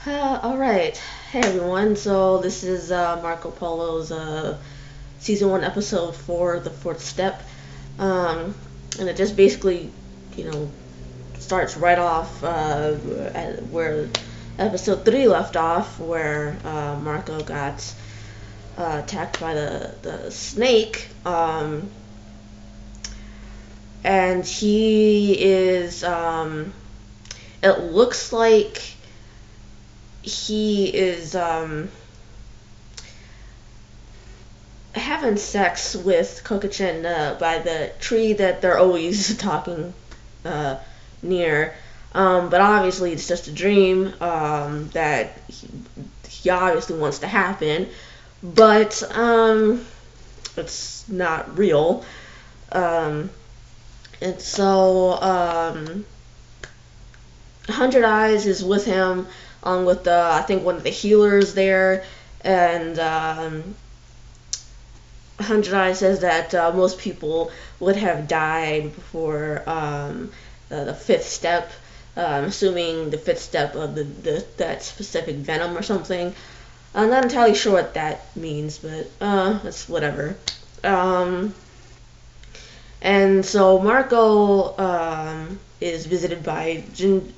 Alright. Hey everyone, so this is Marco Polo's season 1 episode for the fourth step. And it just basically, you know, starts right off at where episode 3 left off, where Marco got attacked by the snake. And he is, it looks like he is having sex with Kokachin by the tree that they're always talking near. But obviously it's just a dream that he obviously wants to happen. But it's not real. And so 100 Eyes is with him, along with I think one of the healers there, and 100 Eyes says that most people would have died before the fifth step, assuming the fifth step of that specific venom or something. I'm not entirely sure what that means, but it's whatever. And so Marco is visited by Jingam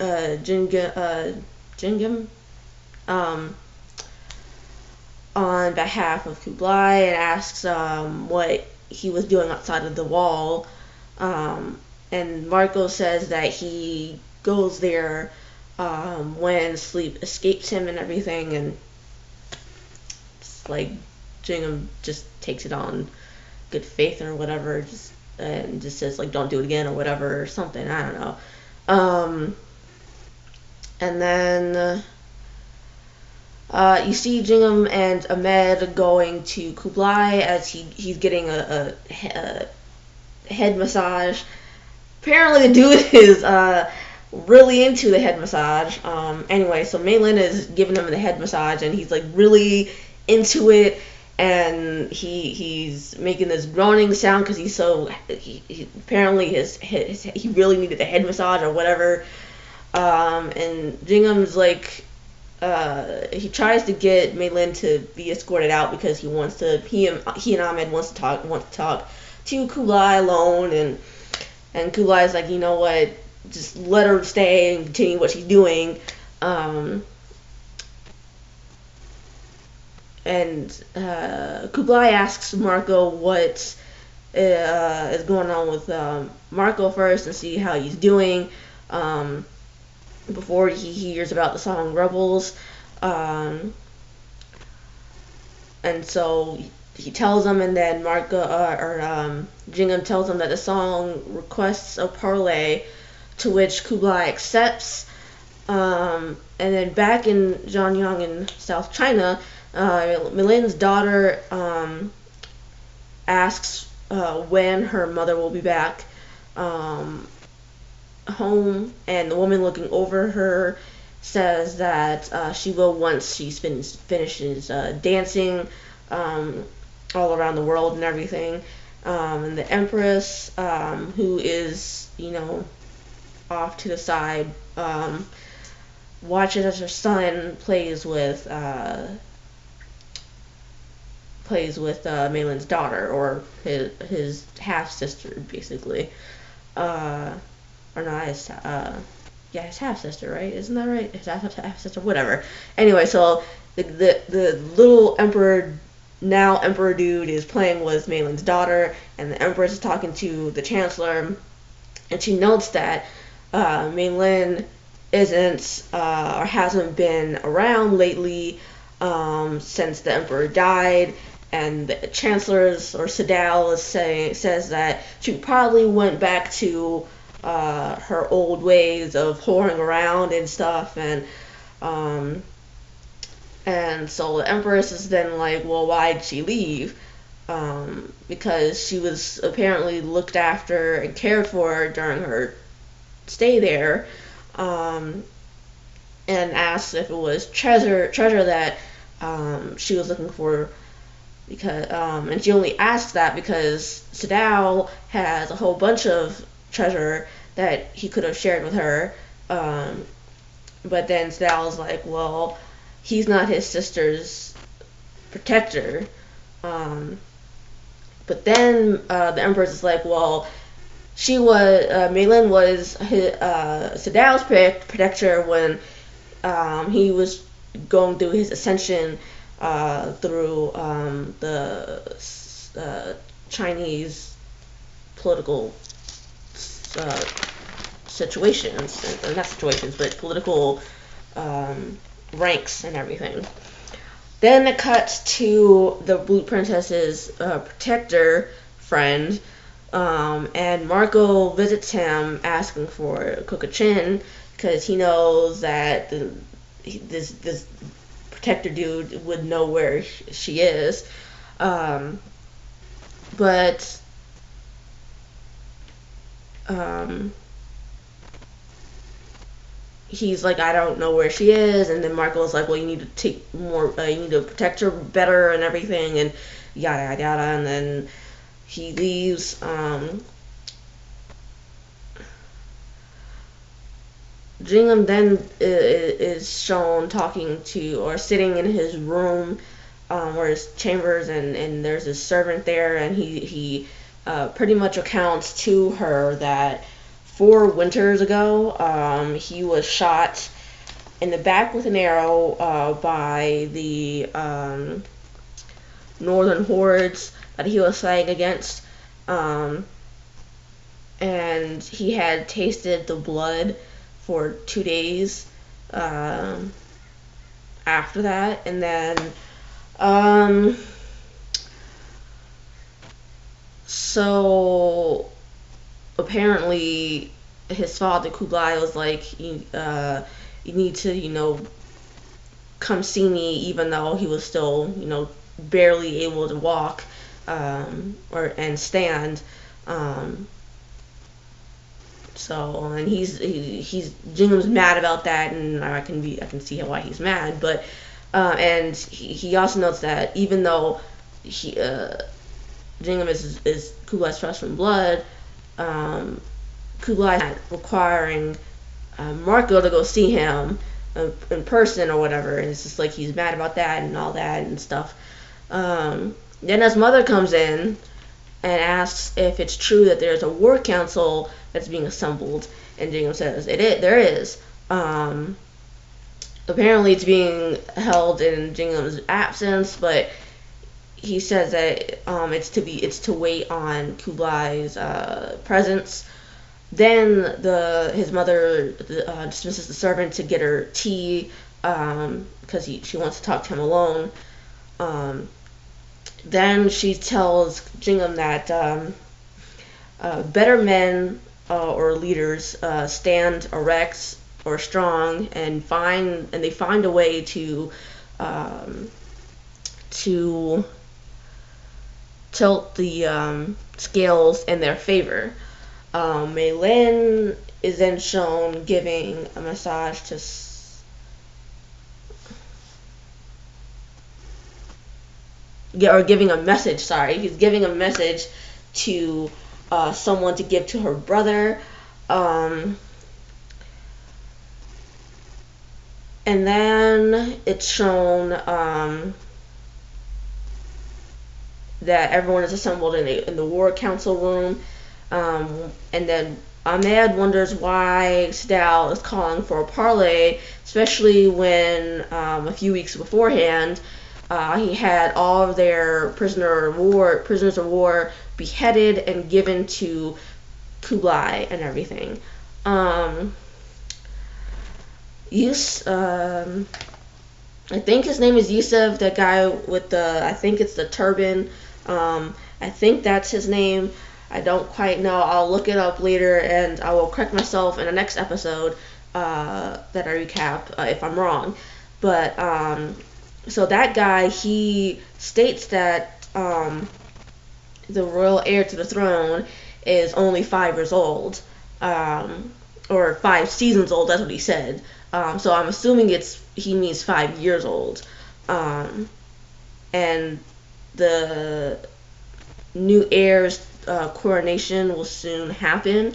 on behalf of Kublai and asks what he was doing outside of the wall. And Marco says that he goes there when sleep escapes him and everything, and it's like Jingam just takes it on good faith or whatever, and just says like don't do it again or whatever or something. I don't know. And then you see Jingham and Ahmed going to Kublai as he's getting a head massage. Apparently the dude is really into the head massage. Anyway, so Maylin is giving him the head massage and he's like really into it, and he's making this groaning sound because he's so apparently he really needed the head massage or whatever. And Jingham's like he tries to get Maylin to be escorted out because he and Ahmed want to talk to Kublai alone, and Kublai's like, you know what, just let her stay and continue what she's doing. And Kublai asks Marco what is going on with Marco first and see how he's doing before he hears about the song Rebels. And so he tells him, and then Jingham tells him that the song requests a parlay, to which Kublai accepts. And then back in Zhanyang in South China, Milin's daughter asks when her mother will be back home, and the woman looking over her says that she will once she finishes dancing all around the world and everything. And the Empress, who is, off to the side, watches as her son plays with Malin's daughter, or his half sister, basically. Or not his his half sister, right? Isn't that right? His half sister, whatever. Anyway, so the little emperor dude is playing with Malin's daughter, and the Empress is talking to the Chancellor, and she notes that Maylin isn't or hasn't been around lately since the Emperor died, and the Chancellor's, or Sadal, says that she probably went back to her old ways of whoring around and stuff, and so the Empress is then like, well, why'd she leave? Because she was apparently looked after and cared for during her stay there, and asks if it was treasure that she was looking for, because and she only asks that because Sadao has a whole bunch of treasure that he could have shared with her, but then Sal's like, well, he's not his sister's protector. Um, but then the Empress is like, well, she was Meilin was Sadal's protector when he was going through his ascension through the Chinese political uh, situations, or not situations, but political ranks and everything. Then it cuts to the Blue Princess's protector friend, and Marco visits him asking for Kokachin because he knows that this protector dude would know where she is. But he's like, I don't know where she is, and then Marco's like, well, you need to take more, you need to protect her better and everything, and yada yada yada, and then he leaves. Jingham then is shown talking to, or sitting in his room, or his chambers, and there's a servant there, and he pretty much recounts to her that 4 winters ago, he was shot in the back with an arrow by the northern hordes that he was fighting against, and he had tasted the blood for 2 days after that, and then so apparently his father Kublai was like, you need to, come see me, even though he was still, barely able to walk, and stand. So, and he's Jingham's mad about that, and I can see why he's mad, but and he also notes that even though Jingham is Kublai's flesh and blood, Kublai is requiring Marco to go see him in person or whatever, and it's just like he's mad about that and all that and stuff. Then his mother comes in and asks if it's true that there's a war council that's being assembled, and Jingham says there is. Apparently it's being held in Jingham's absence, but he says that it's to wait on Kublai's presence. Then his mother dismisses the servant to get her tea, because she wants to talk to him alone. Then she tells Jingham that better men or leaders stand erect or strong, and they find a way to tilt the scales in their favor. Mei Lin is then shown giving a massage to or giving a message. Sorry, he's giving a message to someone to give to her brother. And then it's shown that everyone is assembled in the war council room, and then Ahmed wonders why Sadal is calling for a parley, especially when a few weeks beforehand he had all of their prisoners of war beheaded and given to Kublai and everything. I think his name is Yusuf, the guy with I think it's the turban. I think that's his name. I don't quite know. I'll look it up later, and I will correct myself in the next episode that I recap if I'm wrong. But so that guy, he states that the royal heir to the throne is only 5 years old, or 5 seasons old. That's what he said. So I'm assuming he means 5 years old, and the new heir's coronation will soon happen.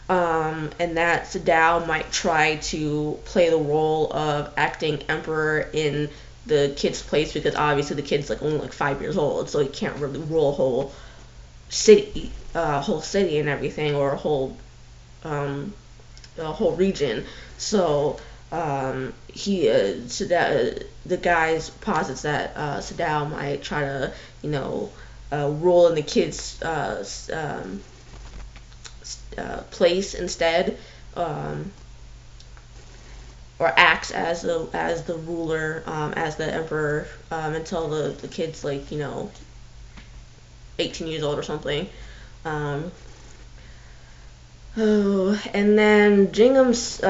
and that Sadao might try to play the role of acting emperor in the kid's place, because obviously the kid's like only like 5 years old, so he can't really rule whole city and everything, or a whole region. So the guys posits that Sadao might try to rule in the kid's place instead, or acts as the ruler, as the emperor, until the kid's like 18 years old or something. And then Jingham says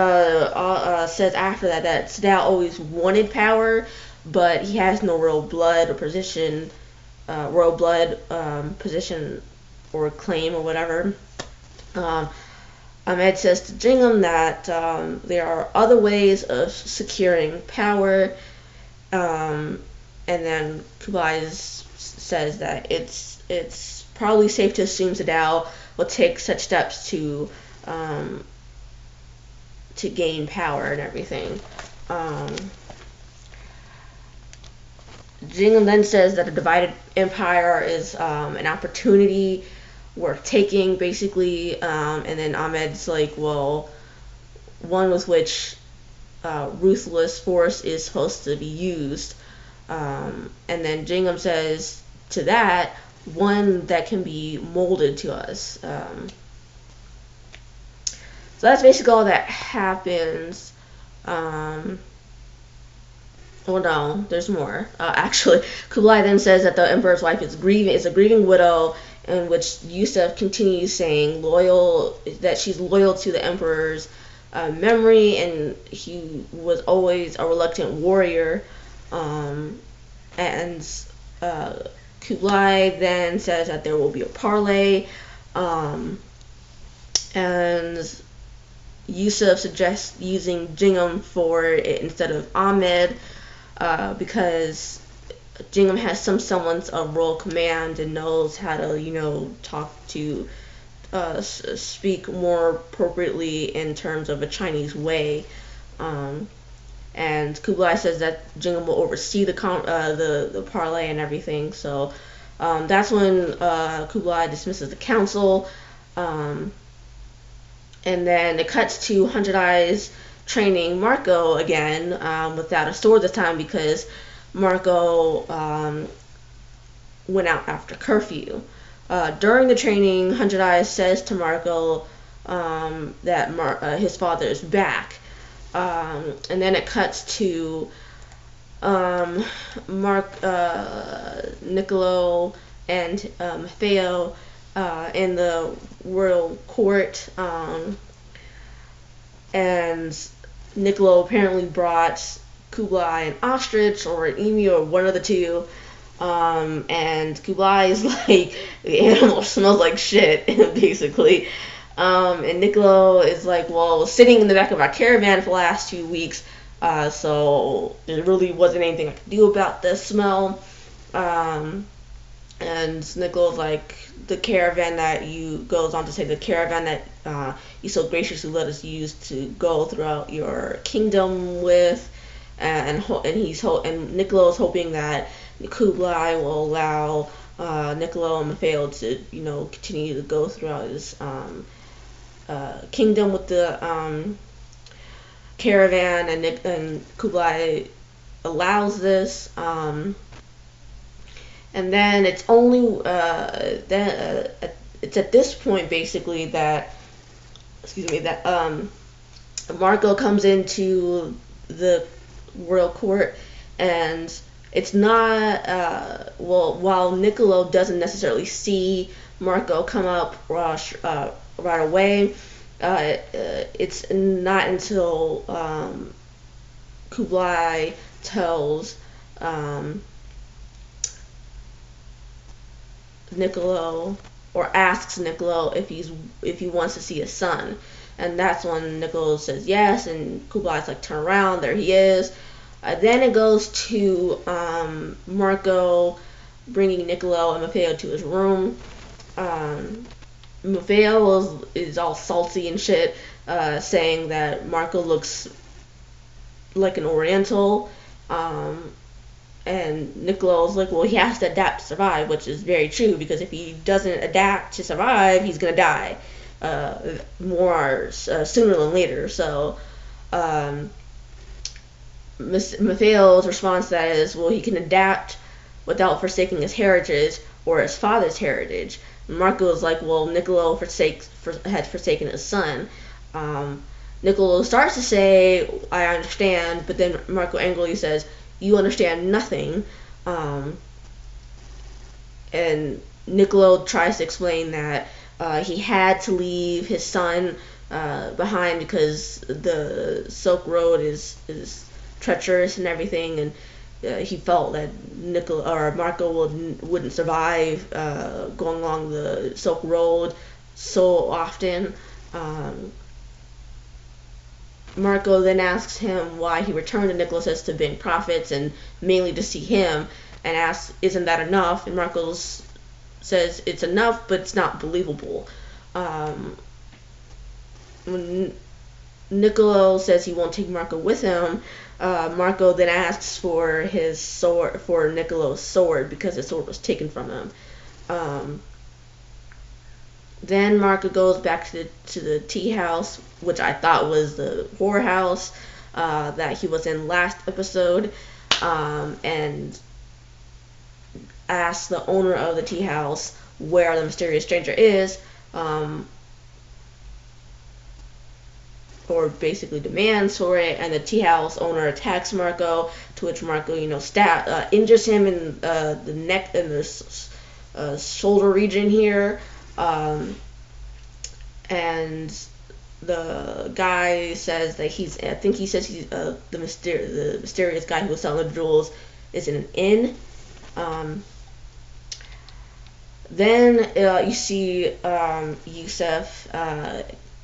after that Sadao always wanted power, but he has no royal blood or position, position or claim or whatever. Ahmed says to Jingham that there are other ways of securing power, and then Kublai says that it's probably safe to assume Sadao will take such steps to gain power and everything. Jingham then says that a divided empire is an opportunity worth taking, basically, and then Ahmed's like, well, one with which ruthless force is supposed to be used, and then Jingham says to that, one that can be molded to us. So that's basically all that happens. Oh no, there's more. Actually, Kublai then says that the emperor's wife is a grieving widow, in which Yusuf continues saying that she's loyal to the emperor's memory, and he was always a reluctant warrior. And Kublai then says that there will be a parley, and Yusuf suggests using Jingham for it instead of Ahmed, because Jingham has some semblance of royal command and knows how to, speak more appropriately in terms of a Chinese way. And Kublai says that Jingham will oversee the parley and everything. So that's when Kublai dismisses the council. And then it cuts to Hundred Eyes training Marco again, without a sword this time, because Marco went out after curfew. During the training, Hundred Eyes says to Marco that his father is back. And then it cuts to Niccolo and Maffeo in the royal court, and Niccolo apparently brought Kublai an ostrich or an emu or one of the two, and Kublai is like, the animal smells like shit, basically. And Niccolo is like, well, I was sitting in the back of our caravan for the last 2 weeks, so there really wasn't anything I could do about the smell. And Niccolo's like, the caravan that you so graciously let us use to go throughout your kingdom with, and Niccolo is hoping that Kublai will allow Niccolo and Maffeo to continue to go throughout his kingdom with the caravan, and Kublai allows this. And then it's only it's at this point basically that Marco comes into the royal court, and it's not while Niccolo doesn't necessarily see Marco come up right away, it's not until Kublai tells Niccolo, or asks Niccolo if he wants to see his son, and that's when Niccolo says yes, and Kublai's like, turn around, there he is. Then it goes to Marco bringing Niccolo and Maffeo to his room, Mateo is all salty and shit, saying that Marco looks like an Oriental. Um, and Nicolo's like, well, he has to adapt to survive, which is very true, because if he doesn't adapt to survive, he's gonna die more sooner than later. So um, Mattheo's response to that is, well, he can adapt without forsaking his heritage or his father's heritage. Marco is like, well, Nicolo had forsaken his son. Um, Nicolo starts to say, I understand, but then Marco angrily says, you understand nothing. Um, and Nicolo tries to explain that he had to leave his son behind because the Silk Road is treacherous and everything, and he felt that Marco wouldn't survive going along the Silk Road so often. Marco then asks him why he returned, and Nicolo says to bring profits and mainly to see him, and asks, isn't that enough? And Marco says it's enough, but it's not believable. When Nicolo says he won't take Marco with him, Marco then asks for his sword, for Nicolo's sword, because his sword was taken from him. Then Marco goes back to the tea house, which I thought was the whorehouse that he was in last episode, and asks the owner of the tea house where the mysterious stranger is, or basically demands for it, and the tea house owner attacks Marco, to which Marco, injures him in the neck and the shoulder region here, and the guy says that he's the mysterious guy who was selling the jewels is in an inn. Then you see Yusef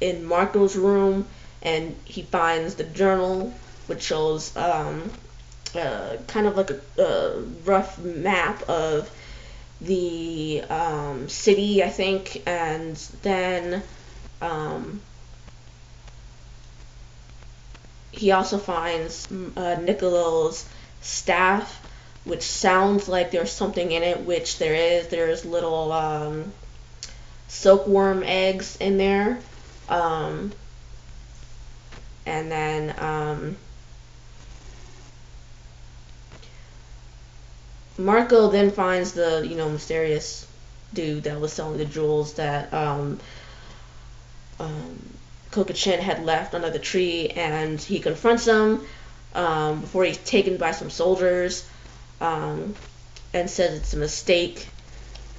in Marco's room, and he finds the journal, which shows kind of like a rough map of the city, I think, and then he also finds Nicolo's staff, which sounds like there's something in it, which there is. There's little silkworm eggs in there. And then Marco then finds the mysterious dude that was selling the jewels that Kokachin had left under the tree, and he confronts him before he's taken by some soldiers, and says it's a mistake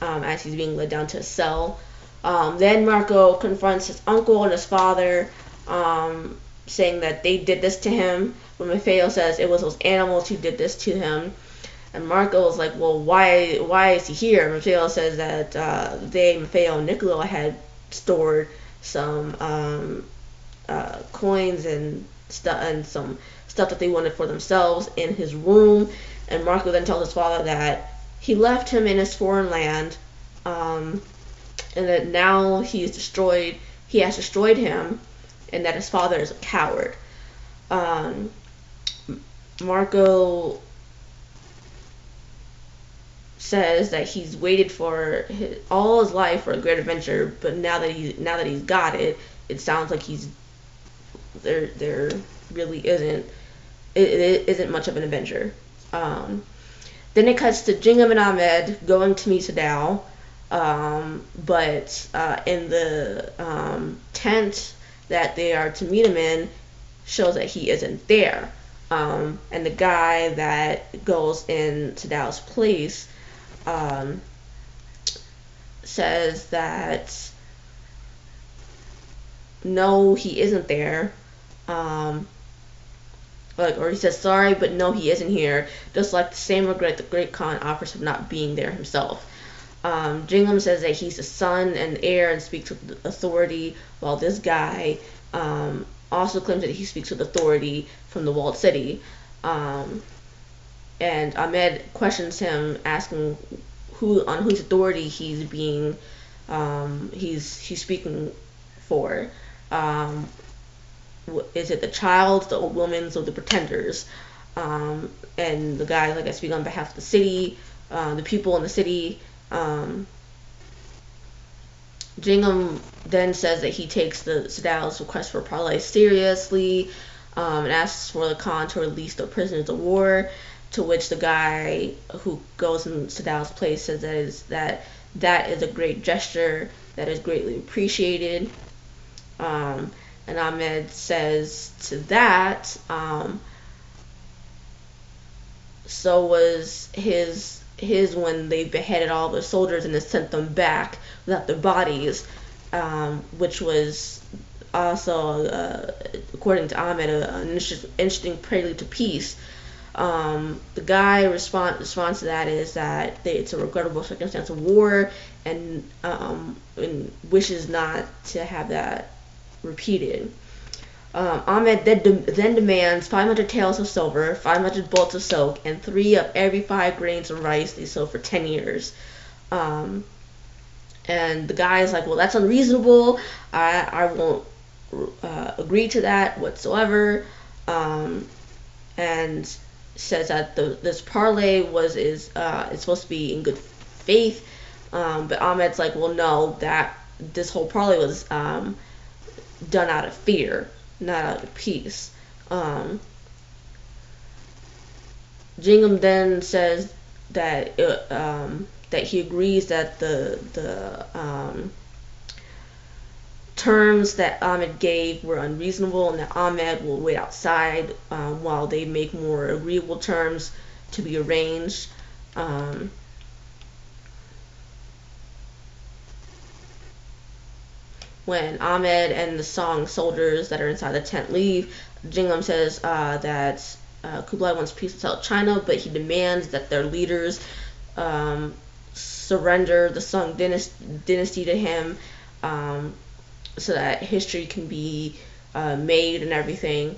as he's being led down to a cell. Then Marco confronts his uncle and his father, saying that they did this to him, when Maffeo says it was those animals who did this to him. And Marco is like, well, why is he here? Maffeo says that Maffeo and Nicolo had stored some coins and some stuff that they wanted for themselves in his room. And Marco then tells his father that he left him in his foreign land, and that now he has destroyed him, and that his father is a coward. Marco says that he's waited for all his life for a great adventure, but now that he's got it, it sounds like there really isn't much of an adventure. Then it cuts to Jingham and Ahmed going to meet Sadao, but in the tent that they are to meet him in shows that he isn't there. And the guy that goes in Sadao's place says that no, he isn't there. Or he says sorry, but no, he isn't here. Just like the same regret the Great Khan offers of not being there himself. Jingham says that he's the son and heir and speaks with authority, while this guy also claims that he speaks with authority from the walled city. And Ahmed questions him, asking on whose authority he's being he's speaking for. Um, is it the child, the old women's, or the pretenders? And the guy, like I speak on behalf of the city, the people in the city. Jingham then says that he takes the Sadow's request for parley seriously, and asks for the Khan to release the prisoners of war. To which the guy who goes in Sadow's place says that is a great gesture that is greatly appreciated. And Ahmed says to that, so was his when they beheaded all the soldiers and then sent them back without their bodies, which was also, according to Ahmed, an interesting prelude to peace. The guy response to that is that it's a regrettable circumstance of war, and wishes not to have that repeated. Ahmed then demands 500 taels of silver, 500 bolts of silk, and 3 of every 5 grains of rice they sow for 10 years. And the guy is like, well, that's unreasonable. I won't agree to that whatsoever. And says that this parley is supposed to be in good faith. But Ahmed's like, well, no, that this whole parley was done out of fear, not out of peace. Jingham then says that that he agrees that the terms that Ahmed gave were unreasonable, and that Ahmed will wait outside while they make more agreeable terms to be arranged. When Ahmed and the Song soldiers that are inside the tent leave, Jingham says that Kublai wants peace with South China, but he demands that their leaders surrender the Song dynasty to him, so that history can be made and everything.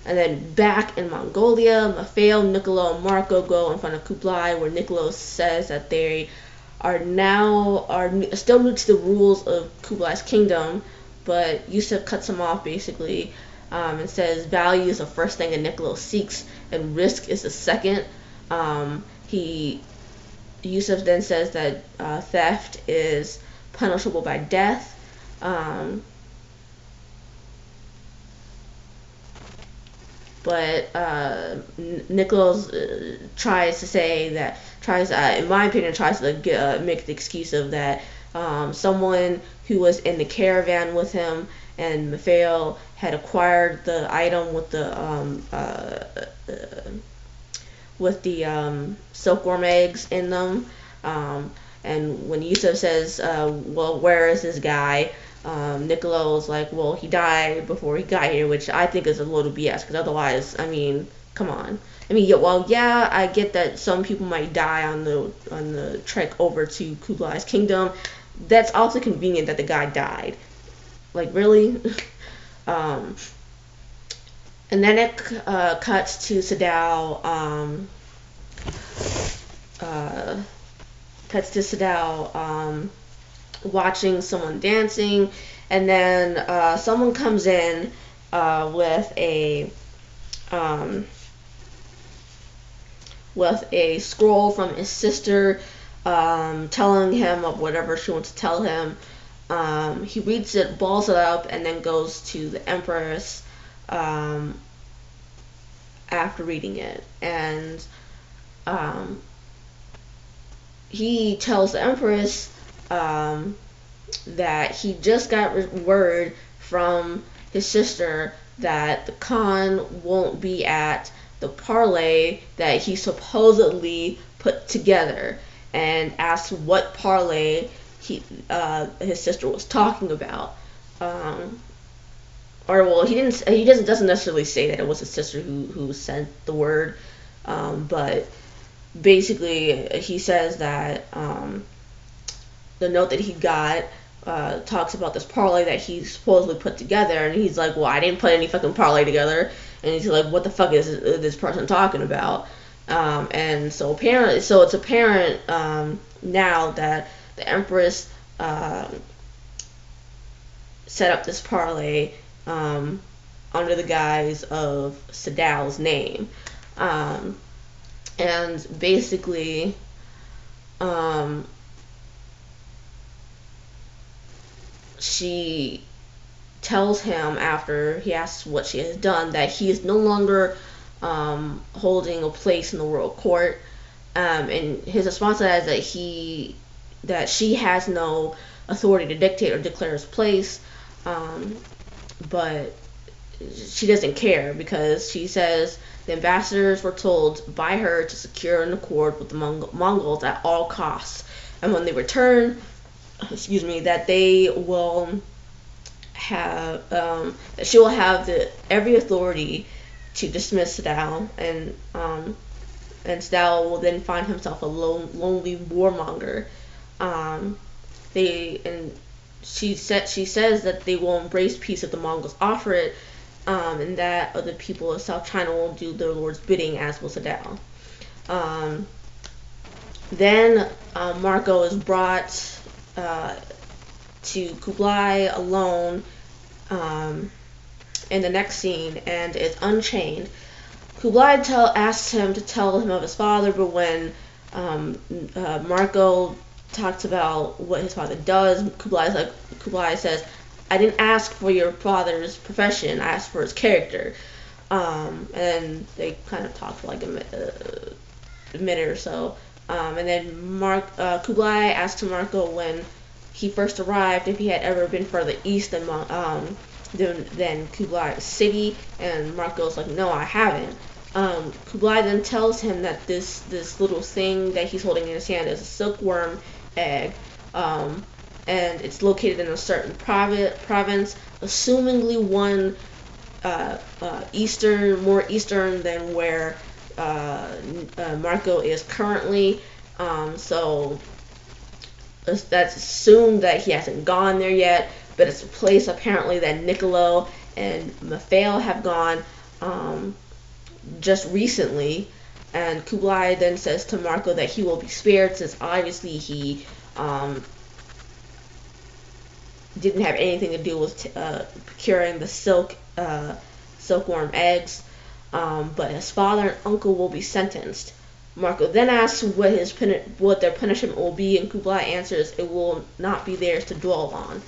And then back in Mongolia, Mafail, Niccolo, and Marco go in front of Kublai, where Niccolo says that they are still new to the rules of Kublai's kingdom, but Yusuf cuts him off basically, and says value is the first thing that Niccolo seeks, and risk is the second. Yusuf then says that theft is punishable by death. But Nichols tries to, in my opinion, tries to make the excuse of that someone who was in the caravan with him and Mafail had acquired the item with the silkworm eggs in them. And when Yusuf says, well, where is this guy? Niccolo's like, well, he died before he got here, which I think is a little BS, because otherwise, I mean, come on. I mean, yeah, I get that some people might die on the trek over to Kublai's kingdom. That's also convenient that the guy died. Like, really? And then it cuts to Sadao, watching someone dancing, and then someone comes in with a scroll from his sister, telling him of whatever she wants to tell him. He reads it, balls it up, and then goes to the Empress after reading it, and he tells the Empress that he just got word from his sister that the Khan won't be at the parley that he supposedly put together, and asks what parley his sister was talking about. He doesn't necessarily say that it was his sister who sent the word, but basically he says that the note that he got talks about this parlay that he supposedly put together, and he's like, well, I didn't put any fucking parlay together, and he's like, what the fuck is this person talking about? And so it's apparent now that the Empress uh, set up this parlay under the guise of Sadal's name. Um, and basically, um, she tells him after he asks what she has done that he is no longer holding a place in the royal court. And his response to that is that she has no authority to dictate or declare his place, but she doesn't care because she says the ambassadors were told by her to secure an accord with the Mongols at all costs, and when they return, that they will have that she will have every authority to dismiss Sadal, and Sadal will then find himself a lonely warmonger. She says that they will embrace peace if the Mongols offer it, and that other people of South China will do their lord's bidding, as will Sadal. Then Marco is brought to Kublai alone in the next scene, and is unchained. Kublai asks him to tell him of his father, but when Marco talks about what his father does, Kublai says, "I didn't ask for your father's profession. I asked for his character." And they kind of talk for like a minute or so. And then Kublai asked Marco when he first arrived if he had ever been further east than Kublai City, and Marco's like, "No, I haven't." Kublai then tells him that this little thing that he's holding in his hand is a silkworm egg, and it's located in a certain province, assumingly one more eastern than where Marco is currently. So that's assumed that he hasn't gone there yet, but it's a place apparently that Niccolo and Maffeo have gone just recently. And Kublai then says to Marco that he will be spared, since obviously he didn't have anything to do with procuring the silkworm eggs, but his father and uncle will be sentenced. Marco then asks what their punishment will be, and Kublai answers it will not be theirs to dwell on.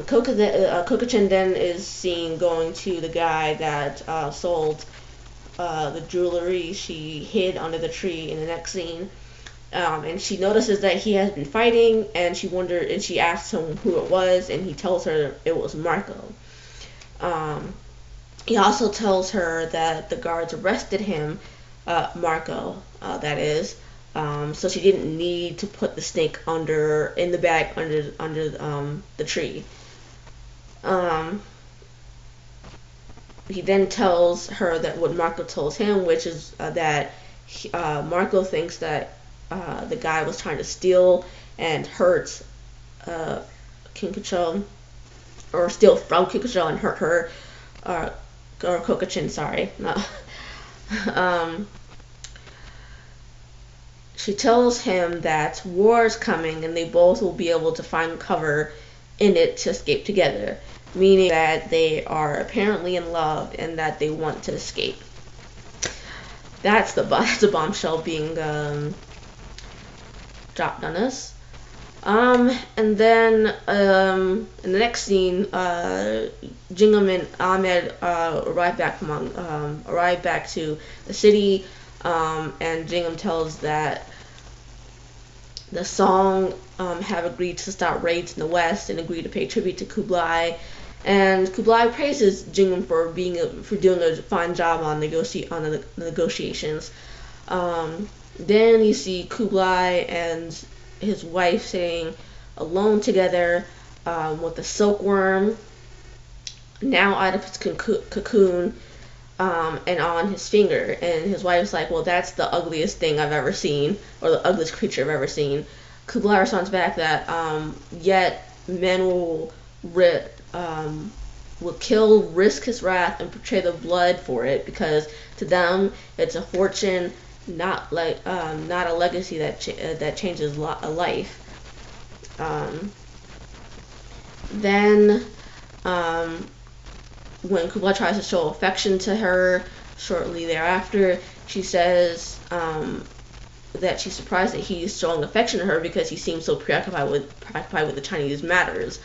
Kokachin then is seen going to the guy that sold the jewelry she hid under the tree in the next scene, and she notices that he has been fighting, and she asks him who it was, and he tells her it was Marco. He also tells her that the guards arrested him, Marco, that is, so she didn't need to put the snake in the bag under the tree. He then tells her that what Marco tells him, which is that Marco thinks that the guy was trying to steal and hurt King Kucho, or steal from King Kucho and hurt her, or Kokachin, sorry. She tells him that war is coming and they both will be able to find cover in it to escape together, meaning that they are apparently in love and that they want to escape. That's a bombshell being dropped on us. And then in the next scene, Jingham and Ahmed arrive back to the city, and Jingham tells that the Song have agreed to stop raids in the west and agree to pay tribute to Kublai. And Kublai praises Jingham for doing a fine job on the negotiations. Then you see Kublai and his wife sitting alone together with the silkworm now out of its cocoon and on his finger. And his wife's like, "Well, that's the ugliest thing I've ever seen, or the ugliest creature I've ever seen." Kublai responds back that yet men will risk his wrath and betray the blood for it, because to them it's a fortune, not a legacy that changes a life. Then, um, when Kublai tries to show affection to her shortly thereafter, she says that she's surprised that he's showing affection to her because he seems so preoccupied with the Chinese matters.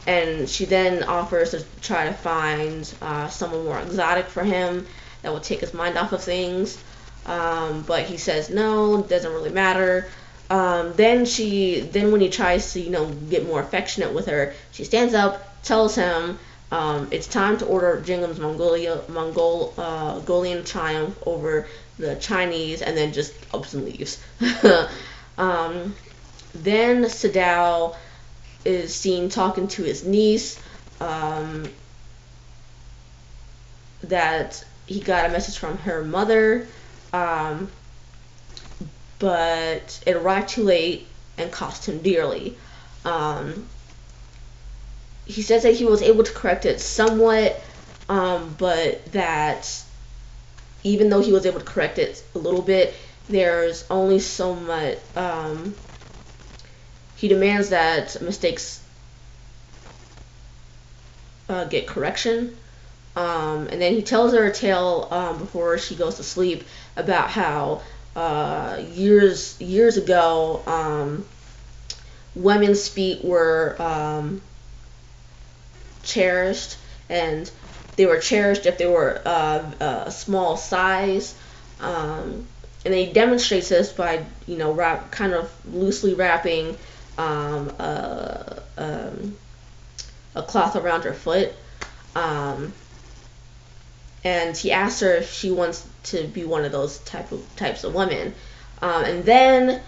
And she then offers to try to find someone more exotic for him that will take his mind off of things. But he says no, it doesn't really matter. Then when he tries to, get more affectionate with her, she stands up, tells him it's time to order Jingham's Mongolian triumph over the Chinese, and then just ups and leaves. Then Sadao is seen talking to his niece, that he got a message from her mother, but it arrived too late and cost him dearly. He says that he was able to correct it somewhat, but that even though he was able to correct it a little bit, there's only so much. He demands that mistakes get correction. And then he tells her a tale before she goes to sleep about how years ago women's feet were cherished, and they were cherished if they were a small size. And he demonstrates this by kind of loosely wrapping a cloth around her foot. And he asks her if she wants to be one of those types of women. And then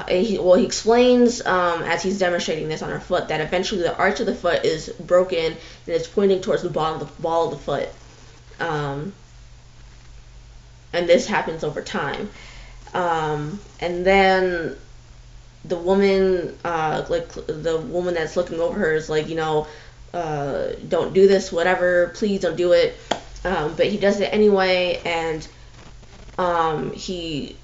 he explains as he's demonstrating this on her foot that eventually the arch of the foot is broken and it's pointing towards the ball of the foot. And this happens over time. And then the woman, the woman that's looking over her is like, don't do this, whatever, please don't do it. But he does it anyway, and he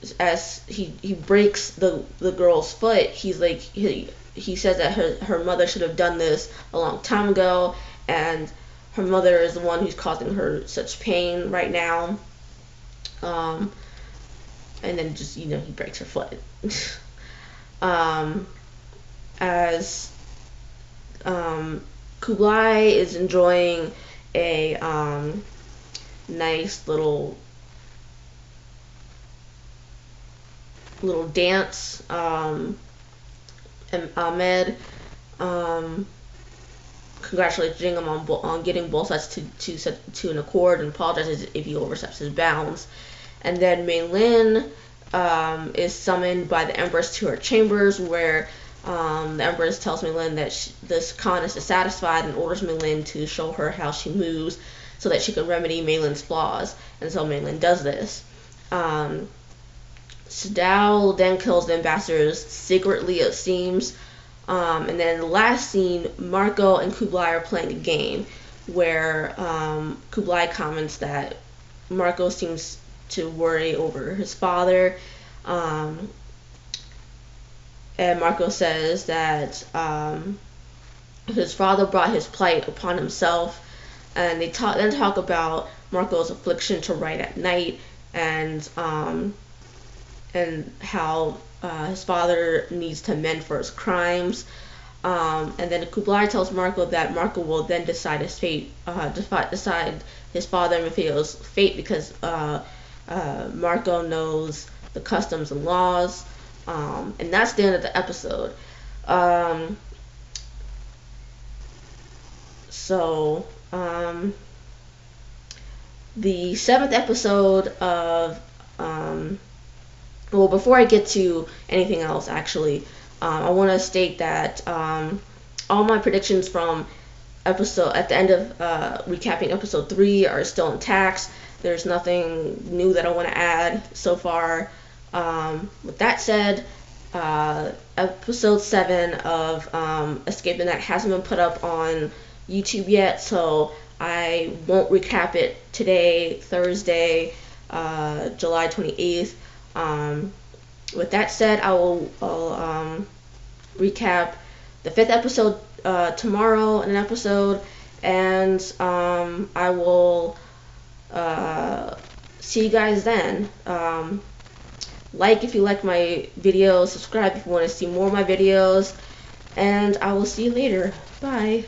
breaks the girl's foot. He's like, he says that her mother should have done this a long time ago, and her mother is the one who's causing her such pain right now. And then just he breaks her foot. As Kublai is enjoying a nice little dance, and Ahmed congratulates Jingham on getting both sides to an accord and apologizes if he oversteps his bounds. And then Mei Lin is summoned by the Empress to her chambers, where the Empress tells Mei Lin that this Khan is dissatisfied and orders Mei Lin to show her how she moves so that she can remedy Mei Lin's flaws. And so Mei Lin does this. Sadao then kills the ambassadors secretly, it seems. And then the last scene, Marco and Kublai are playing a game where Kublai comments that Marco seems to worry over his father. And Marco says that his father brought his plight upon himself. And they talk about Marco's affliction to write at night, and how his father needs to mend for his crimes. And then Kublai tells Marco that Marco will then decide his fate, decide his father and Maffeo's fate, because Marco knows the customs and laws. And that's the end of the episode. The 7th episode of before I get to anything else, actually, I want to state that all my predictions from at the end of recapping episode 3 are still intact. There's nothing new that I want to add so far. With that said, episode 7 of Escape the Net hasn't been put up on YouTube yet, so I won't recap it today, Thursday, July 28th. with that said, I'll recap the 5th episode tomorrow in an episode, and I will see you guys then. Like if you like my videos, subscribe if you want to see more of my videos, and I will see you later. Bye.